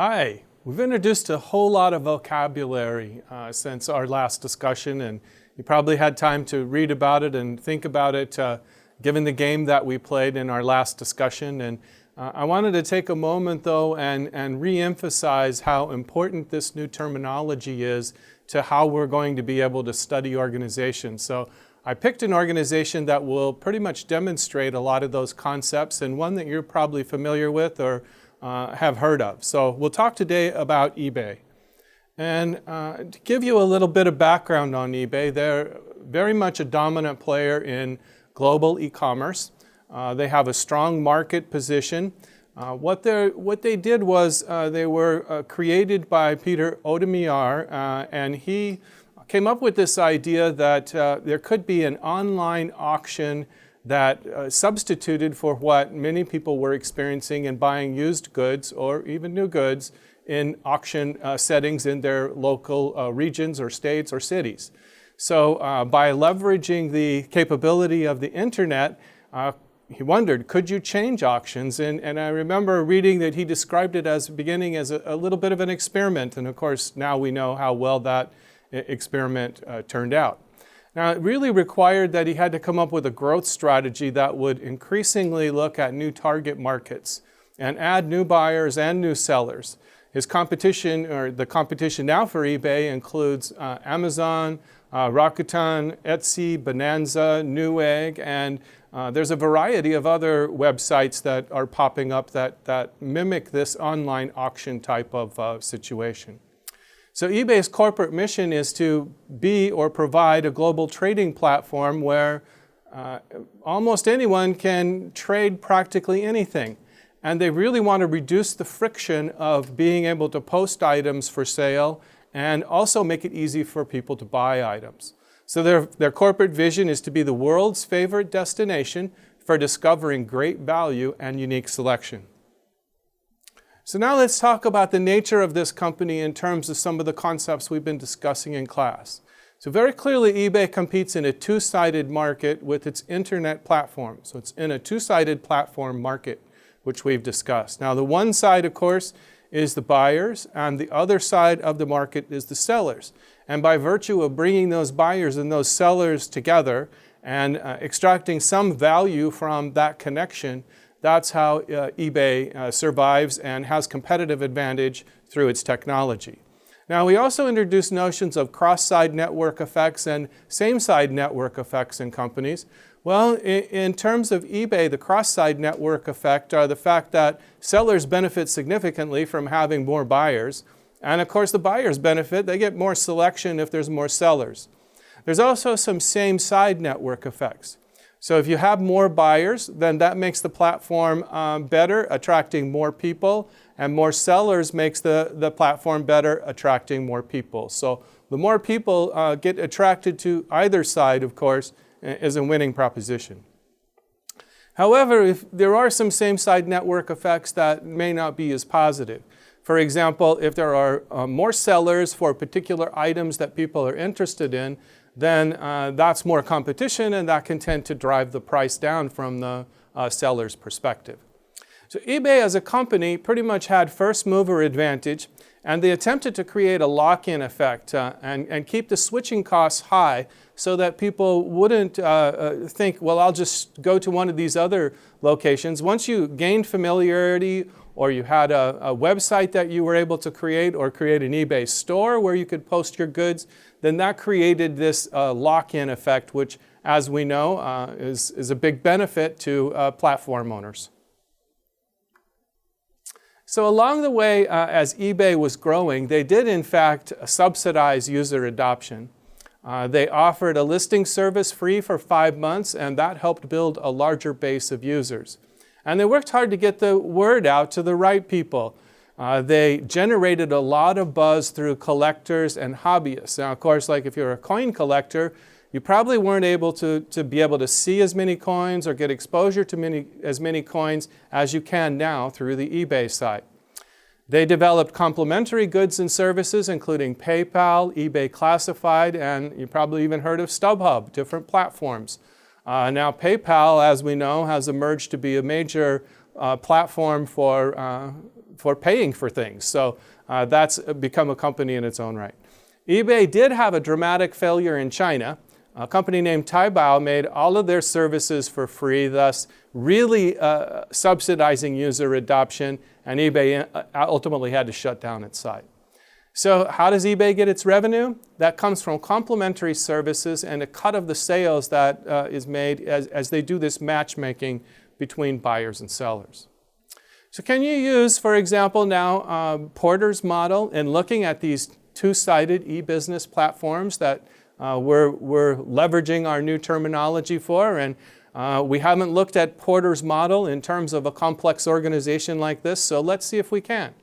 Hi, we've introduced a whole lot of vocabulary since our last discussion, and you probably had time to read about it and think about it given the game that we played in our last discussion. And I wanted to take a moment though and re-emphasize how important this new terminology is to how we're going to be able to study organizations. So I picked an organization that will pretty much demonstrate a lot of those concepts, and one that you're probably familiar with or have heard of. So we'll talk today about eBay. And to give you a little bit of background on eBay, they're very much a dominant player in global e-commerce. They have a strong market position. What they did was they were created by Peter Oudemiire, and he came up with this idea that there could be an online auction that substituted for what many people were experiencing in buying used goods or even new goods in auction settings in their local regions or states or cities. So by leveraging the capability of the internet, he wondered, could you change auctions? And I remember reading that he described it as beginning as a little bit of an experiment. And of course, now we know how well that experiment turned out. Now, it really required that he had to come up with a growth strategy that would increasingly look at new target markets and add new buyers and new sellers. His competition, or the competition now for eBay, includes Amazon, Rakuten, Etsy, Bonanza, Newegg, and there's a variety of other websites that are popping up that mimic this online auction type of situation. So eBay's corporate mission is to be or provide a global trading platform where almost anyone can trade practically anything. And they really want to reduce the friction of being able to post items for sale and also make it easy for people to buy items. So their corporate vision is to be the world's favorite destination for discovering great value and unique selection. So now let's talk about the nature of this company in terms of some of the concepts we've been discussing in class. So very clearly, eBay competes in a two-sided market with its internet platform. So it's in a two-sided platform market, which we've discussed. Now the one side, of course, is the buyers, and the other side of the market is the sellers. And by virtue of bringing those buyers and those sellers together and extracting some value from that connection, that's how eBay survives and has competitive advantage through its technology. Now, we also introduced notions of cross-side network effects and same-side network effects in companies. Well, in terms of eBay, the cross-side network effect are the fact that sellers benefit significantly from having more buyers. And of course, the buyers benefit. They get more selection if there's more sellers. There's also some same-side network effects. So if you have more buyers, then that makes the platform better, attracting more people, and more sellers makes the platform better, attracting more people. So the more people get attracted to either side, of course, is a winning proposition. However, if there are some same-side network effects that may not be as positive. For example, if there are more sellers for particular items that people are interested in, then that's more competition, and that can tend to drive the price down from the seller's perspective. So eBay as a company pretty much had first mover advantage, and they attempted to create a lock-in effect and keep the switching costs high so that people wouldn't think, well, I'll just go to one of these other locations. Once you gained familiarity, or you had a website that you were able to create, or create an eBay store where you could post your goods, then that created this lock-in effect, which, as we know, is a big benefit to platform owners. So along the way, as eBay was growing, they did in fact subsidize user adoption. They offered a listing service free for 5 months, and that helped build a larger base of users. And they worked hard to get the word out to the right people. They generated a lot of buzz through collectors and hobbyists. Now, of course, like if you're a coin collector, you probably weren't able to be able to see as many coins or get exposure to as many coins as you can now through the eBay site. They developed complementary goods and services, including PayPal, eBay Classified, and you probably even heard of StubHub, different platforms. Now PayPal, as we know, has emerged to be a major platform for for paying for things. So that's become a company in its own right. eBay did have a dramatic failure in China. A company named Taobao made all of their services for free, thus really subsidizing user adoption, and eBay ultimately had to shut down its site. So how does eBay get its revenue? That comes from complementary services and a cut of the sales that is made as they do this matchmaking between buyers and sellers. So can you use, for example, now Porter's model in looking at these two-sided e-business platforms that we're leveraging our new terminology for, and we haven't looked at Porter's model in terms of a complex organization like this, so let's see if we can.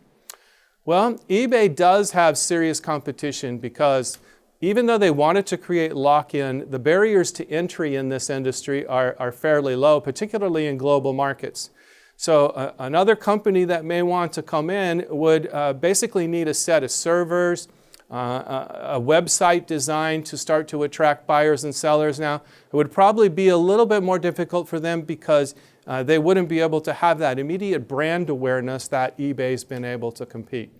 Well, eBay does have serious competition because even though they wanted to create lock-in, the barriers to entry in this industry are fairly low, particularly in global markets. So another company that may want to come in would basically need a set of servers, a website designed to start to attract buyers and sellers. Now, it would probably be a little bit more difficult for them because they wouldn't be able to have that immediate brand awareness that eBay's been able to compete.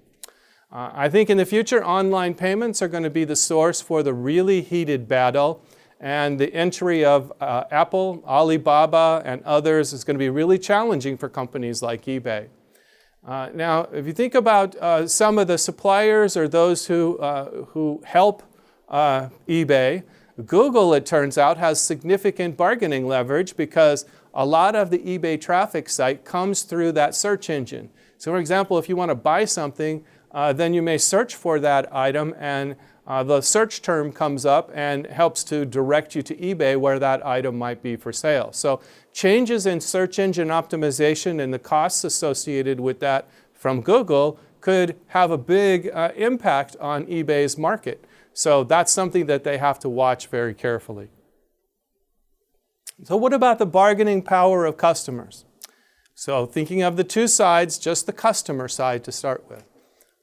I think in the future, online payments are going to be the source for the really heated battle, and the entry of Apple, Alibaba, and others is going to be really challenging for companies like eBay. Now, if you think about some of the suppliers or those who help eBay, Google, it turns out, has significant bargaining leverage because a lot of the eBay traffic site comes through that search engine. So for example, if you want to buy something, then you may search for that item, and the search term comes up and helps to direct you to eBay where that item might be for sale. So changes in search engine optimization and the costs associated with that from Google could have a big impact on eBay's market. So that's something that they have to watch very carefully. So what about the bargaining power of customers? So thinking of the two sides, just the customer side to start with.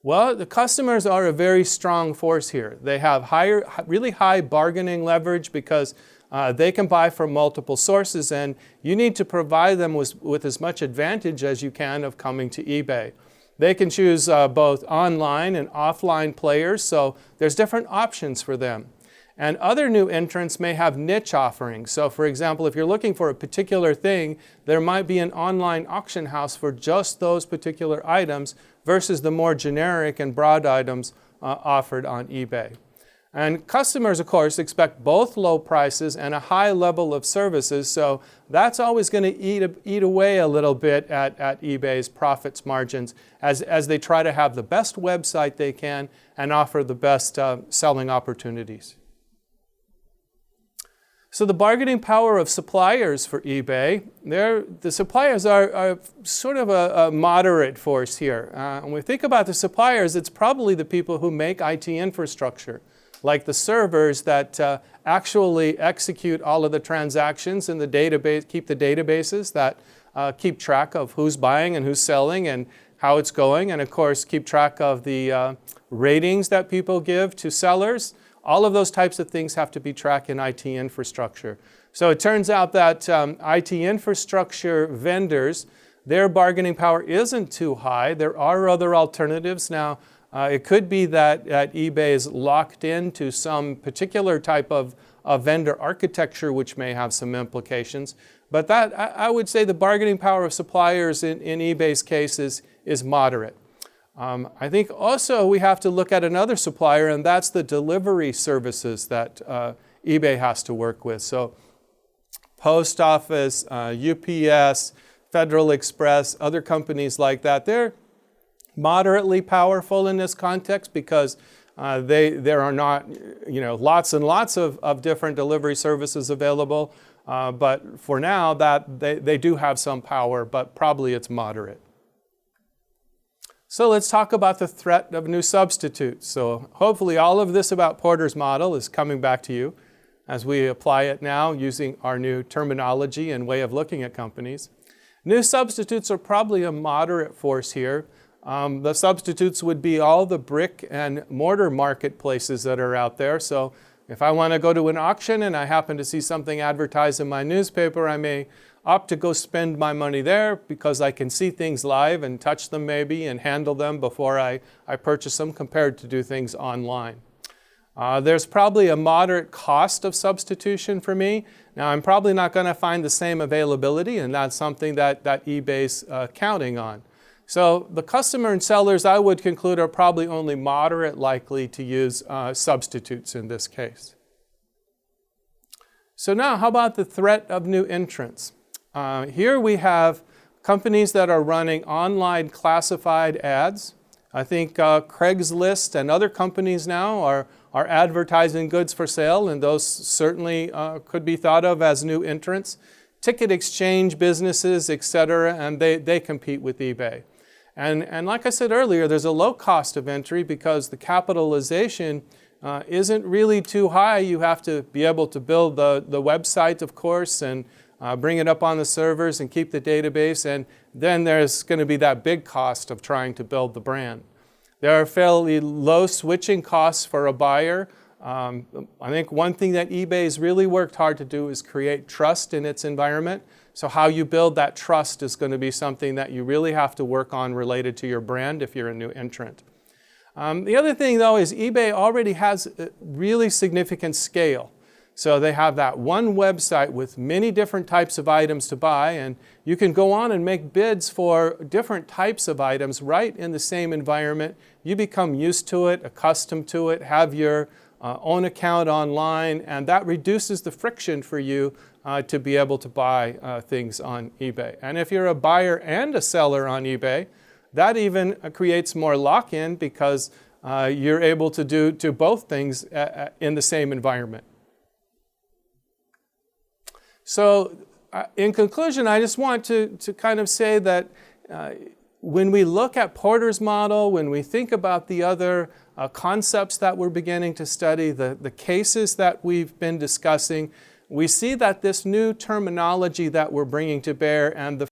Well, the customers are a very strong force here. They have really high bargaining leverage because they can buy from multiple sources, and you need to provide them with as much advantage as you can of coming to eBay. They can choose both online and offline players, so there's different options for them. And other new entrants may have niche offerings. So for example, if you're looking for a particular thing, there might be an online auction house for just those particular items versus the more generic and broad items offered on eBay. And customers, of course, expect both low prices and a high level of services, so that's always going to eat away a little bit at eBay's profits margins as they try to have the best website they can and offer the best selling opportunities. So the bargaining power of suppliers for eBay, the suppliers are sort of a moderate force here. When we think about the suppliers, it's probably the people who make IT infrastructure, like the servers that actually execute all of the transactions in the database, keep the databases that keep track of who's buying and who's selling and how it's going, and of course keep track of the ratings that people give to sellers. All of those types of things have to be tracked in IT infrastructure. So it turns out that IT infrastructure vendors, their bargaining power isn't too high. There are other alternatives. Now, it could be that eBay is locked into some particular type of vendor architecture, which may have some implications. But that, I would say the bargaining power of suppliers in eBay's case is moderate. I think also we have to look at another supplier, and that's the delivery services that eBay has to work with. So Post Office, UPS, Federal Express, other companies like that, they're moderately powerful in this context because there are not lots and lots of different delivery services available. But for now, that they do have some power, but probably it's moderate. So let's talk about the threat of new substitutes. So hopefully all of this about Porter's model is coming back to you as we apply it now using our new terminology and way of looking at companies. New substitutes are probably a moderate force here. The substitutes would be all the brick and mortar marketplaces that are out there. So if I want to go to an auction and I happen to see something advertised in my newspaper, I may opt to go spend my money there because I can see things live and touch them maybe and handle them before I purchase them, compared to do things online. There's probably a moderate cost of substitution for me. Now, I'm probably not going to find the same availability, and that's something that eBay's counting on. So the customer and sellers, I would conclude, are probably only moderate likely to use substitutes in this case. So now, how about the threat of new entrants? Here we have companies that are running online classified ads. I think Craigslist and other companies now are advertising goods for sale, and those certainly could be thought of as new entrants. Ticket exchange businesses, etc., and they compete with eBay. And like I said earlier, there's a low cost of entry because the capitalization isn't really too high. You have to be able to build the website, of course, and bring it up on the servers and keep the database. And then there's going to be that big cost of trying to build the brand. There are fairly low switching costs for a buyer. I think one thing that eBay's really worked hard to do is create trust in its environment. So how you build that trust is going to be something that you really have to work on related to your brand if you're a new entrant. The other thing, though, is eBay already has a really significant scale. So they have that one website with many different types of items to buy, and you can go on and make bids for different types of items right in the same environment. You become used to it, accustomed to it, have your own account online, and that reduces the friction for you to be able to buy things on eBay. And if you're a buyer and a seller on eBay, that even creates more lock-in because you're able to do both things in the same environment. So in conclusion, I just want to kind of say that when we look at Porter's model, when we think about the other concepts that we're beginning to study, the cases that we've been discussing, we see that this new terminology that we're bringing to bear and the